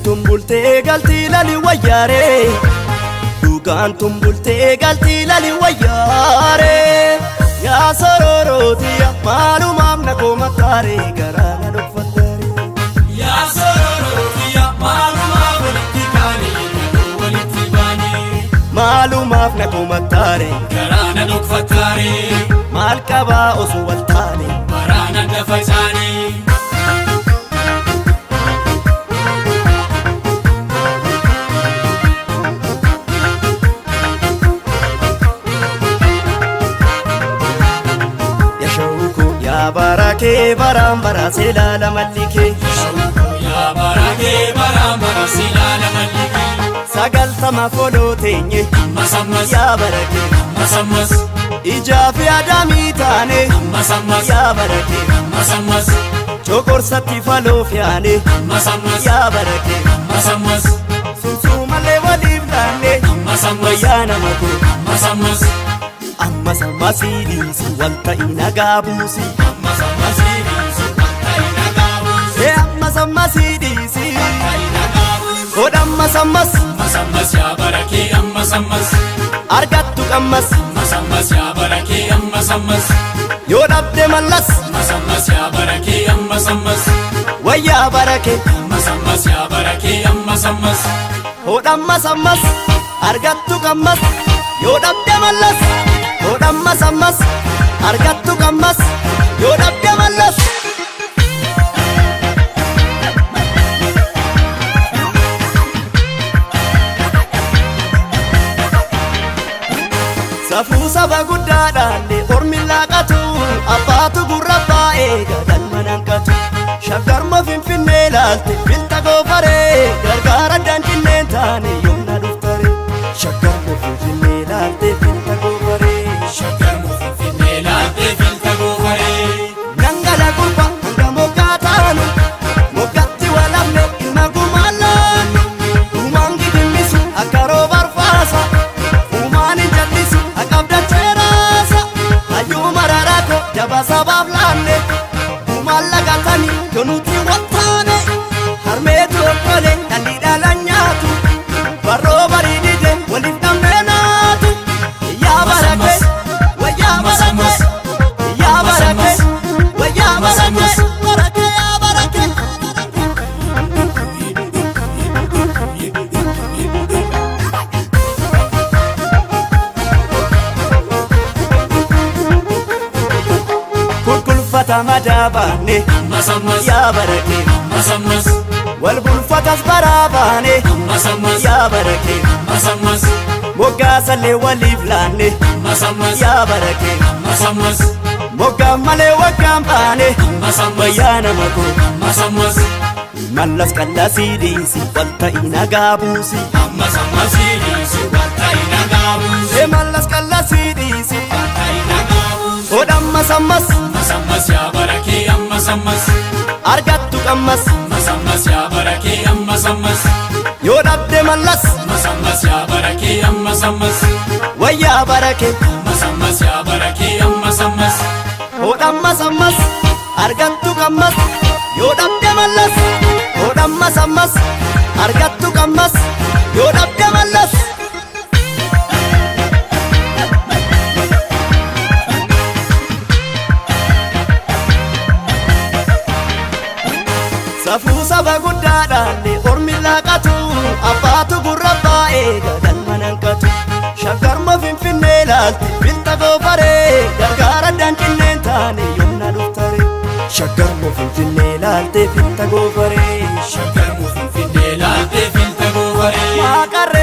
tumbultee galtii lali wayyaare dugaan tumbultee galtii lali wayyaare yaa sororootiya maalumaaf na koomataare garaa na dhokfattaare yaa sororootiya maalumaaf walitti kaanii walitti baanii maalumaaf na koomataare garaa na dhokfattaare maal qabaa osoo wal taane waraana dafa isaanii Barake barambara selala malike ya barake barambara selala malike sagal tama folo tenye masammas ya barake masammas ijafi adami tane masammas ya barake masammas chokor satti falo fiane masammas ya barake masammas susumale walibdane masammas ya namako masammas amma samasidi si wanta inagabusi amma samasidi si wanta inagabusi amma samasidi si wanta inagabusi kodamma samas masammas ya barake amma sammas argattu qammas masammas ya barake amma sammas yo dhabde mallas masammas ya barake amma sammas wayya barake masammas ya barake amma sammas hodamma sammas argattu qammas yo dhabde mallas hodamma sammas argattu qammas yo dhabde mallas safuu saba guddaadhaalle ormi laaqatu abbaatu gurra baa'ee gadalma nanqatu shaggarma finfinnee laalte bilta goofaree gargaara danqinneen taane yoomna dhuftare shaggarma finfinnee laalte bilta goofaree shaggarma finfinnee laalte bilta goofaree nangala gurba hanga moggaa taanu moggatti walamne ilma gumaallaannu dhumaan gidimmisu akka rooba arfaasa uumaan hin jallisu akkabda cheeraasa hayyuu mararaako jaba sabaaf laanne gumaan lagatanii yoo nuti wattaane harmeetu okkole dhalli dhalan nyaatu barroo barii dide waliif dhabnee naatu yaa barake wayyaa barake yaa barake wayyaa barake barake yaa barake kulkulfata madaabaane masammas yaa barake masammas wal bulfatas baraabaane masammas yaa barake masammas moggaasallee waliif laanne masammas yaa barake masammas moggaaf malee waggaan baane masammas wayyaa nama koo masammas mallas qallasii dhiisi wanta inagaa buusi masammas si wanta inagabusi mallas qallasii dhiisi wanta inagabusi hodhamma sammas masammas ya barake amma sammas argattu qammas masammas ya barake amma sammas yoo dhabde mallas masammas ya barake amma sammas wayyaa barake masammas ya barake amma sammas hodhamma sammas argattu qammas yoo dhabde mallas hodhamma sammas argattu qammas yoo dhabde mallas safuu saba guddaadhaalle ormi laaqatu abbaatu gurra baa'ee gadalma nanqatu shaggarma finfinnee laalte bilta goofaree gargaara danqinneen taane yoomna dhuftare shaggarma finfinnee laalte bilta goofaree shaggarma finfinnee laalte bilta goofaree waaqarre